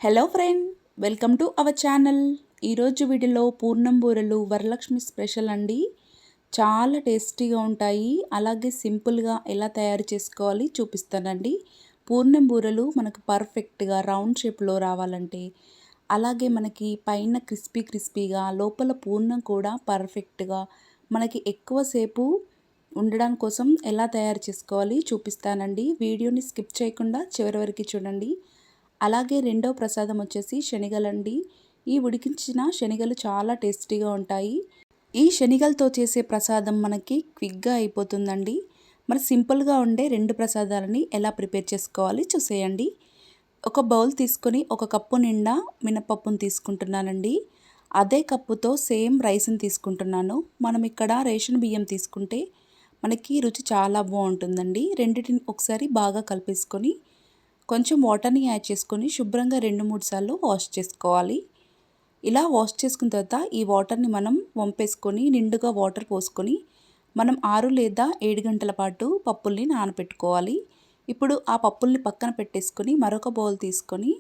Hello friend, welcome to our channel. ఈరోజు వీడియోలో పూర్ణం బూరెలు వరలక్ష్మి స్పెషల్ అండి. చాలా టేస్టీగా ఉంటాయి. అలాగే సింపుల్గా ఎలా తయారు చేసుకోవాలి చూపిస్తానండి. పూర్ణం బూరెలు మనకు పర్ఫెక్ట్గా రౌండ్ షేప్లో రావాలంటే, అలాగే మనకి పైన క్రిస్పీగా లోపల పూర్ణం కూడా పర్ఫెక్ట్గా మనకి ఎక్కువసేపు ఉండడం కోసం ఎలా తయారు చేసుకోవాలి చూపిస్తానండి. వీడియోని స్కిప్ చేయకుండా చివరి వరకు చూడండి. అలాగే రెండో ప్రసాదం వచ్చేసి శనగలండి. ఈ ఉడికించిన శనగలు చాలా టేస్టీగా ఉంటాయి. ఈ శనగలతో చేసే ప్రసాదం మనకి క్విక్గా అయిపోతుందండి. మరి సింపుల్గా ఉండే రెండు ప్రసాదాలని ఎలా ప్రిపేర్ చేసుకోవాలి చూసేయండి. ఒక బౌల్ తీసుకొని ఒక కప్పు నిండా మినపప్పును తీసుకుంటున్నానండి. అదే కప్పుతో సేమ్ రైస్ని తీసుకుంటున్నాను. మనం ఇక్కడ రేషన్ బియ్యం తీసుకుంటే మనకి రుచి చాలా బాగుంటుందండి. రెండింటిని ఒకసారి బాగా కలిపేసుకొని కొంచెం వాటర్ని యాడ్ చేసుకొని శుభ్రంగా 2-3 సార్లు వాష్ చేసుకోవాలి. ఇలా వాష్ చేసుకున్న తర్వాత ఈ వాటర్ని మనం వంపేసుకొని నిండుగా వాటర్ పోసుకొని మనం 6 లేదా 7 గంటల పాటు పప్పుల్ని నానబెట్టుకోవాలి. ఇప్పుడు ఆ పప్పుల్ని పక్కన పెట్టేసుకొని మరొక బౌల్ తీసుకొని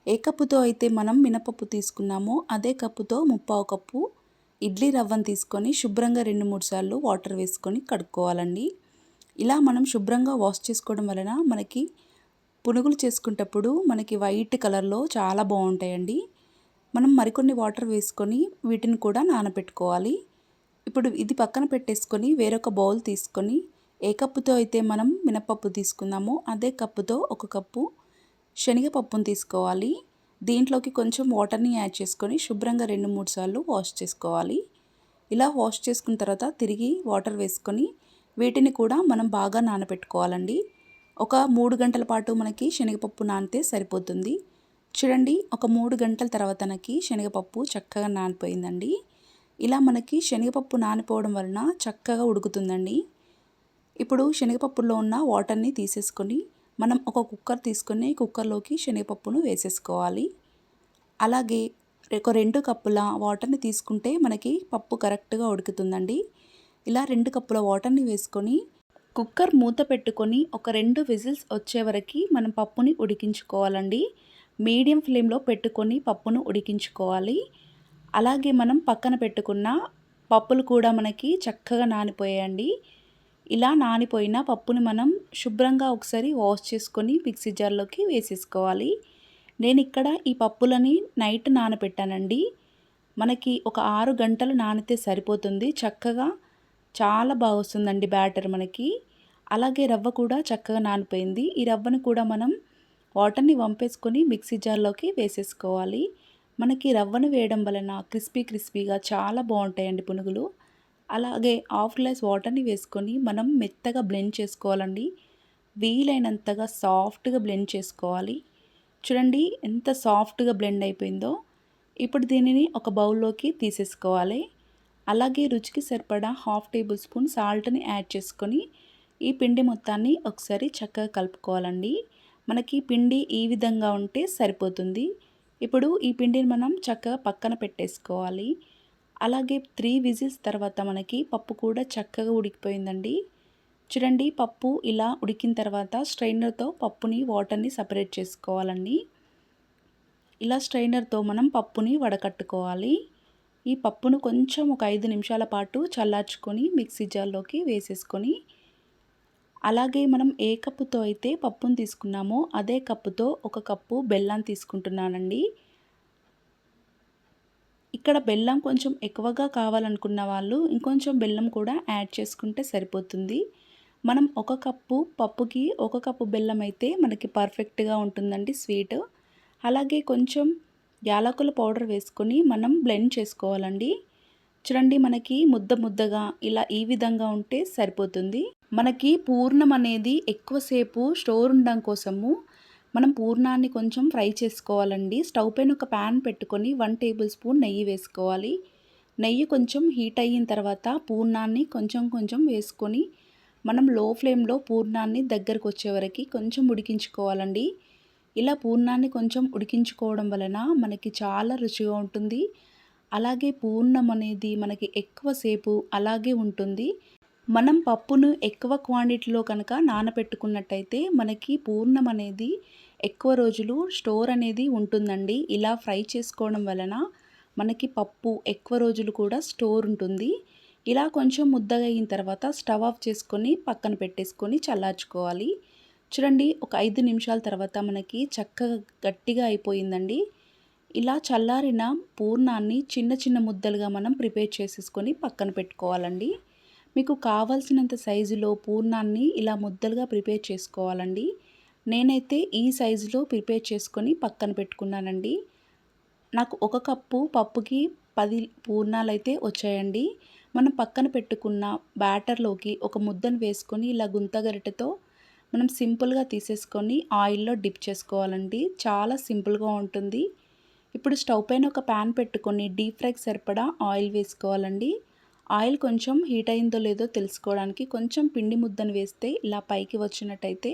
ఏ కప్పుతో అయితే మనం మినపప్పు తీసుకున్నామో అదే కప్పుతో 1/4 కప్పు ఇడ్లీ రవ్వను తీసుకొని శుభ్రంగా 2-3 సార్లు వాటర్ వేసుకొని కడుక్కోవాలండి. ఇలా మనం శుభ్రంగా వాష్ చేసుకోవడం వలన మనకి పునుగులు చేసుకునేటప్పుడు మనకి వైట్ కలర్లో చాలా బాగుంటాయండి. మనం మరికొన్ని వాటర్ వేసుకొని వీటిని కూడా నానబెట్టుకోవాలి. ఇప్పుడు ఇది పక్కన పెట్టేసుకొని వేరొక బౌల్ తీసుకొని ఏ కప్పుతో అయితే మనం మినపప్పు తీసుకున్నామో అదే కప్పుతో ఒక కప్పు శనగపప్పును తీసుకోవాలి. దీంట్లోకి కొంచెం వాటర్ని యాడ్ చేసుకొని శుభ్రంగా 2-3 సార్లు వాష్ చేసుకోవాలి. ఇలా వాష్ చేసుకున్న తర్వాత తిరిగి వాటర్ వేసుకొని వీటిని కూడా మనం బాగా నానబెట్టుకోవాలండి. ఒక 3 గంటల పాటు మనకి శనగపప్పు నానితే సరిపోతుంది. చూడండి, ఒక 3 గంటల తర్వాత నాకు శనగపప్పు చక్కగా నానిపోయిందండి. ఇలా మనకి శనగపప్పు నానిపోవడం వలన చక్కగా ఉడుకుతుందండి. ఇప్పుడు శనగపప్పులో ఉన్న వాటర్ని తీసేసుకొని మనం ఒక కుక్కర్ తీసుకొని కుక్కర్లోకి శనగపప్పును వేసేసుకోవాలి. అలాగే ఒక 2 కప్పుల వాటర్ని తీసుకుంటే మనకి పప్పు కరెక్ట్గా ఉడుకుతుందండి. ఇలా 2 కప్పుల వాటర్ని వేసుకొని కుక్కర్ మూత పెట్టుకొని ఒక 2 విజిల్స్ వచ్చే వరకు మనం పప్పుని ఉడికించుకోవాలండి. మీడియం ఫ్లేమ్లో పెట్టుకొని పప్పును ఉడికించుకోవాలి. అలాగే మనం పక్కన పెట్టుకున్న పప్పులు కూడా మనకి చక్కగా నానిపోయాయండి. ఇలా నానిపోయిన పప్పుని మనం శుభ్రంగా ఒకసారి వాష్ చేసుకొని మిక్సీ జార్లోకి వేసేసుకోవాలి. నేను ఇక్కడ ఈ పప్పులని నైట్ నానబెట్టానండి. మనకి ఒక 6 గంటలు నానితే సరిపోతుంది. చక్కగా చాలా బాగా వస్తుందండి బ్యాటర్ మనకి. అలాగే రవ్వ కూడా చక్కగా నానిపోయింది. ఈ రవ్వను కూడా మనం వాటర్ని వంపేసుకొని మిక్సీ జార్లోకి వేసేసుకోవాలి. మనకి రవ్వను వేయడం వలన క్రిస్పీగా చాలా బాగుంటాయండి పునుగులు. అలాగే హాఫ్ గ్లాస్ వాటర్ని వేసుకొని మనం మెత్తగా బ్లెండ్ చేసుకోవాలండి. వీలైనంతగా సాఫ్ట్గా బ్లెండ్ చేసుకోవాలి. చూడండి ఎంత సాఫ్ట్గా బ్లెండ్ అయిపోయిందో. ఇప్పుడు దీనిని ఒక బౌల్లోకి తీసేసుకోవాలి. అలాగే రుచికి సరిపడా 1/2 టేబుల్ స్పూన్ సాల్ట్ని యాడ్ చేసుకొని ఈ పిండి మొత్తాన్ని ఒకసారి చక్కగా కలుపుకోవాలండి. మనకి పిండి ఈ విధంగా ఉంటే సరిపోతుంది. ఇప్పుడు ఈ పిండిని మనం చక్కగా పక్కన పెట్టేసుకోవాలి. అలాగే 3 విజిల్స్ తర్వాత మనకి పప్పు కూడా చక్కగా ఉడికిపోయిందండి. చూడండి, పప్పు ఇలా ఉడికిన తర్వాత స్ట్రైనర్తో పప్పుని వాటర్ని సపరేట్ చేసుకోవాలండి. ఇలా స్ట్రైనర్తో మనం పప్పుని వడకట్టుకోవాలి. ఈ పప్పును కొంచెం ఒక 5 నిమిషాల పాటు చల్లార్చుకొని మిక్సీ జార్లోకి వేసేసుకొని అలాగే మనం ఏ కప్పుతో అయితే పప్పును తీసుకున్నామో అదే కప్పుతో ఒక కప్పు బెల్లం తీసుకుంటున్నానండి. ఇక్కడ బెల్లం కొంచెం ఎక్కువగా కావాలనుకున్న వాళ్ళు ఇంకొంచెం బెల్లం కూడా యాడ్ చేసుకుంటే సరిపోతుంది. మనం ఒక కప్పు పప్పుకి ఒక కప్పు బెల్లం అయితే మనకి పర్ఫెక్ట్గా ఉంటుందండి స్వీట్. అలాగే కొంచెం యాలకుల పౌడర్ వేసుకొని మనం బ్లెండ్ చేసుకోవాలండి. చూడండి, మనకి ముద్దగా ఇలా ఈ విధంగా ఉంటే సరిపోతుంది. మనకి పూర్ణం అనేది ఎక్కువసేపు స్టోర్ ఉండడం కోసము మనం పూర్ణాన్ని కొంచెం ఫ్రై చేసుకోవాలండి. స్టవ్ పైన ఒక ప్యాన్ పెట్టుకొని 1 టేబుల్ స్పూన్ నెయ్యి వేసుకోవాలి. నెయ్యి కొంచెం హీట్ అయిన తర్వాత పూర్ణాన్ని కొంచెం వేసుకొని మనం లో ఫ్లేమ్లో పూర్ణాన్ని దగ్గరకు వచ్చే వరకు కొంచెం ఉడికించుకోవాలండి. ఇలా పూర్ణాన్ని కొంచెం ఉడికించుకోవడం వలన మనకి చాలా రుచిగా ఉంటుంది. అలాగే పూర్ణం అనేది మనకి ఎక్కువసేపు అలాగే ఉంటుంది. మనం పప్పును ఎక్కువ క్వాంటిటీలో కనుక నానబెట్టుకున్నట్టయితే మనకి పూర్ణం అనేది ఎక్కువ రోజులు స్టోర్ అనేది ఉంటుందండి. ఇలా ఫ్రై చేసుకోవడం వలన మనకి పప్పు ఎక్కువ రోజులు కూడా స్టోర్ ఉంటుంది. ఇలా కొంచెం ముద్దగా అయిన తర్వాత స్టవ్ ఆఫ్ చేసుకొని పక్కన పెట్టేసుకొని చల్లార్చుకోవాలి. చూడండి, ఒక 5 నిమిషాల తర్వాత మనకి చక్కగా గట్టిగా అయిపోయిందండి. ఇలా చల్లారిన పూర్ణాన్ని చిన్న చిన్న ముద్దలుగా మనం ప్రిపేర్ చేసేసుకొని పక్కన పెట్టుకోవాలండి. మీకు కావాల్సినంత సైజులో పూర్ణాన్ని ఇలా ముద్దలుగా ప్రిపేర్ చేసుకోవాలండి. నేనైతే ఈ సైజులో ప్రిపేర్ చేసుకొని పక్కన పెట్టుకున్నానండి. నాకు 1 కప్పు పప్పుకి 10 పూర్ణాలైతే వచ్చాయండి. మనం పక్కన పెట్టుకున్న బ్యాటర్లోకి ఒక ముద్దను వేసుకొని ఇలా గుంతగరిటెతో మనం సింపుల్గా తీసేసుకొని ఆయిల్లో డిప్ చేసుకోవాలండి. చాలా సింపుల్గా ఉంటుంది. ఇప్పుడు స్టవ్ పైన ఒక ప్యాన్ పెట్టుకొని డీప్ ఫ్రైకి సరిపడా ఆయిల్ వేసుకోవాలండి. ఆయిల్ కొంచెం హీట్ అయిందో లేదో తెలుసుకోవడానికి కొంచెం పిండి ముద్దను వేస్తే ఇలా పైకి వచ్చినట్టయితే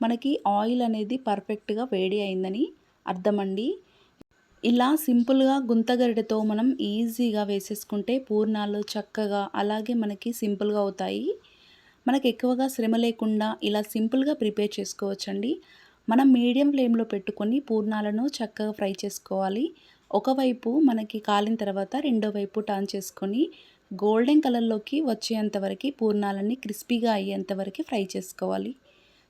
మనకి ఆయిల్ అనేది పర్ఫెక్ట్గా వేడి అయిందని అర్థమండి. ఇలా సింపుల్గా గుంతగరిటెతో మనం ఈజీగా వేసేసుకుంటే పూర్ణాలు చక్కగా అలాగే మనకి సింపుల్గా అవుతాయి. మనకు ఎక్కువగా శ్రమ లేకుండా ఇలా సింపుల్గా ప్రిపేర్ చేసుకోవచ్చండి. మనం మీడియం ఫ్లేమ్లో పెట్టుకొని పూర్ణాలను చక్కగా ఫ్రై చేసుకోవాలి. ఒకవైపు మనకి కాలిన తర్వాత రెండో వైపు టర్న్ చేసుకొని గోల్డెన్ కలర్లోకి వచ్చేంత వరకు పూర్ణాలన్నీ క్రిస్పీగా అయ్యేంత వరకు ఫ్రై చేసుకోవాలి.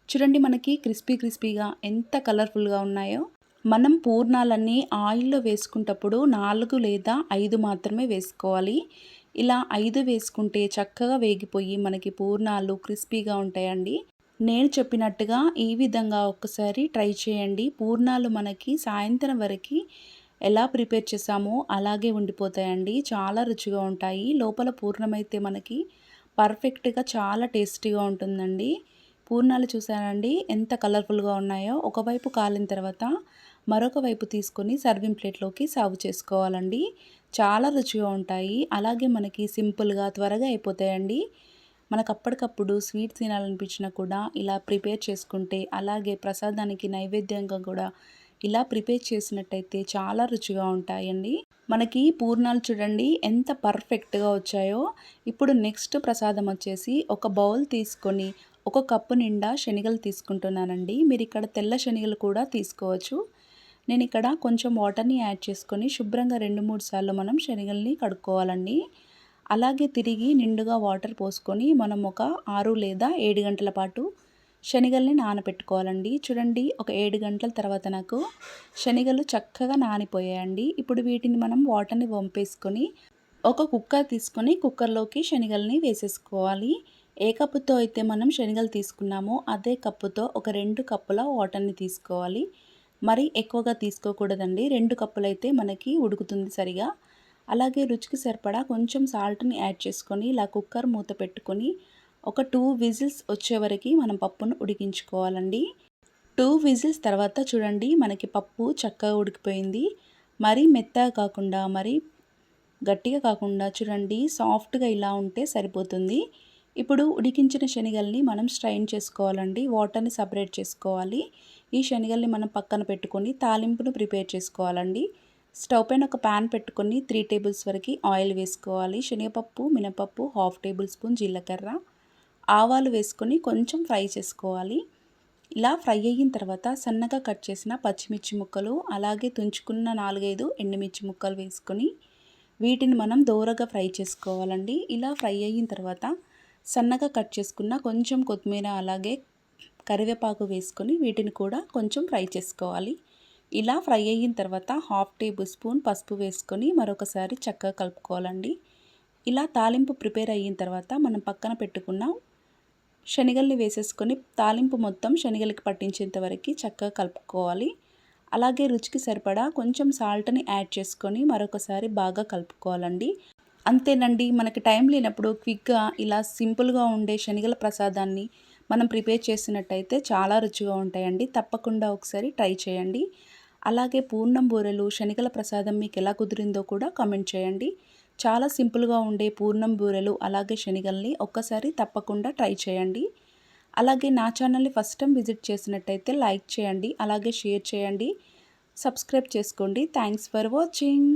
చూడండి, మనకి క్రిస్పీగా ఎంత కలర్ఫుల్గా ఉన్నాయో. మనం పూర్ణాలన్నీ ఆయిల్లో వేసుకుంటప్పుడు 4 లేదా 5 మాత్రమే వేసుకోవాలి. ఇలా 5 వేసుకుంటే చక్కగా వేగిపోయి మనకి పూర్ణాలు క్రిస్పీగా ఉంటాయండి. నేను చెప్పినట్టుగా ఈ విధంగా ఒక్కసారి ట్రై చేయండి. పూర్ణాలు మనకి సాయంత్రం వరకు ఎలా ప్రిపేర్ చేసామో అలాగే ఉండిపోతాయండి. చాలా రుచిగా ఉంటాయి. లోపల పూర్ణమైతే మనకి పర్ఫెక్ట్గా చాలా టేస్టీగా ఉంటుందండి. పూర్ణాలు చూసారండి ఎంత కలర్ఫుల్గా ఉన్నాయో. ఒకవైపు కాలిన తర్వాత మరొక వైపు తీసుకొని సర్వింగ్ ప్లేట్లోకి సర్వ్ చేసుకోవాలండి. చాలా రుచిగా ఉంటాయి. అలాగే మనకి సింపుల్గా త్వరగా అయిపోతాయండి. మనకు అప్పటికప్పుడు స్వీట్ తినాలనిపించినా కూడా ఇలా ప్రిపేర్ చేసుకుంటే, అలాగే ప్రసాదానికి నైవేద్యంగా కూడా ఇలా ప్రిపేర్ చేసినట్టయితే చాలా రుచిగా ఉంటాయండి. మనకి పూర్ణాలు చూడండి ఎంత పర్ఫెక్ట్గా వచ్చాయో. ఇప్పుడు నెక్స్ట్ ప్రసాదం వచ్చేసి ఒక బౌల్ తీసుకొని 1 కప్పు నిండా శనగలు తీసుకుంటున్నానండి. మీరు ఇక్కడ తెల్ల శనగలు కూడా తీసుకోవచ్చు. నేను ఇక్కడ కొంచెం వాటర్ని యాడ్ చేసుకొని శుభ్రంగా 2-3 సార్లు మనం శనగల్ని కడుక్కోవాలండి. అలాగే తిరిగి నిండుగా వాటర్ పోసుకొని మనం ఒక 6 లేదా 7 గంటల పాటు శనగల్ని నానబెట్టుకోవాలండి. చూడండి, ఒక 7 గంటల తర్వాత నాకు శనగలు చక్కగా నానిపోయాయండి. ఇప్పుడు వీటిని మనం వాటర్ని వంపేసుకొని ఒక కుక్కర్ తీసుకొని కుక్కర్లోకి శనగల్ని వేసేసుకోవాలి. ఏ కప్పుతో అయితే మనం శనగలు తీసుకున్నామో అదే కప్పుతో ఒక 2 కప్పుల వాటర్ని తీసుకోవాలి. మరి ఎక్కువగా తీసుకోకూడదండి. 2 కప్పులైతే మనకి ఉడుకుతుంది సరిగా. అలాగే రుచికి సరిపడా కొంచెం సాల్ట్ని యాడ్ చేసుకొని ఇలా కుక్కర్ మూత పెట్టుకొని ఒక 2 విజిల్స్ వచ్చే వరకు మనం పప్పును ఉడికించుకోవాలండి. 2 విజిల్స్ తర్వాత చూడండి, మనకి పప్పు చక్కగా ఉడికిపోయింది. మరీ మెత్తగా కాకుండా మరీ గట్టిగా కాకుండా చూడండి సాఫ్ట్గా ఇలా ఉంటే సరిపోతుంది. ఇప్పుడు ఉడికించిన శనగల్ని మనం స్ట్రైన్ చేసుకోవాలండి. వాటర్ని సపరేట్ చేసుకోవాలి. ఈ శనగల్ని మనం పక్కన పెట్టుకొని తాలింపును ప్రిపేర్ చేసుకోవాలండి. స్టవ్ పైన ఒక ప్యాన్ పెట్టుకొని 3 టేబుల్స్ వరకు ఆయిల్ వేసుకోవాలి. శనగపప్పు, మినపప్పు, 1/2 టేబుల్ స్పూన్ జీలకర్ర, ఆవాలు వేసుకొని కొంచెం ఫ్రై చేసుకోవాలి. ఇలా ఫ్రై అయిన తర్వాత సన్నగా కట్ చేసిన పచ్చిమిర్చి ముక్కలు, అలాగే తుంచుకున్న 4-5 ఎండుమిర్చి ముక్కలు వేసుకొని వీటిని మనం దోరగా ఫ్రై చేసుకోవాలండి. ఇలా ఫ్రై అయిన తర్వాత సన్నగా కట్ చేసుకున్న కొంచెం కొత్తిమీర అలాగే కరివేపాకు వేసుకొని వీటిని కూడా కొంచెం ఫ్రై చేసుకోవాలి. ఇలా ఫ్రై అయిన తర్వాత 1/2 టేబుల్ స్పూన్ పసుపు వేసుకొని మరొకసారి చక్కగా కలుపుకోవాలండి. ఇలా తాలింపు ప్రిపేర్ అయిన తర్వాత మనం పక్కన పెట్టుకున్న శనగల్ని వేసేసుకొని తాలింపు మొత్తం శనగలకి పట్టించేంత వరకు చక్కగా కలుపుకోవాలి. అలాగే రుచికి సరిపడా కొంచెం సాల్ట్ని యాడ్ చేసుకొని మరొకసారి బాగా కలుపుకోవాలండి. అంతేనండి, మనకి టైం లేనప్పుడు క్విక్గా ఇలా సింపుల్గా ఉండే శనగల ప్రసాదాన్ని మనం ప్రిపేర్ చేసినట్టయితే చాలా రుచిగా ఉంటాయండి. తప్పకుండా ఒకసారి ట్రై చేయండి. అలాగే పూర్ణం బూరెలు, శనగల ప్రసాదం మీకు ఎలా కుదిరిందో కూడా కామెంట్ చేయండి. చాలా సింపుల్గా ఉండే పూర్ణం బూరెలు అలాగే శనగల్ని ఒక్కసారి తప్పకుండా ట్రై చేయండి. అలాగే నా ఛానల్ని ఫస్ట్ టైం విజిట్ చేసినట్టయితే లైక్ చేయండి, అలాగే షేర్ చేయండి, సబ్స్క్రైబ్ చేసుకోండి. Thanks for watching.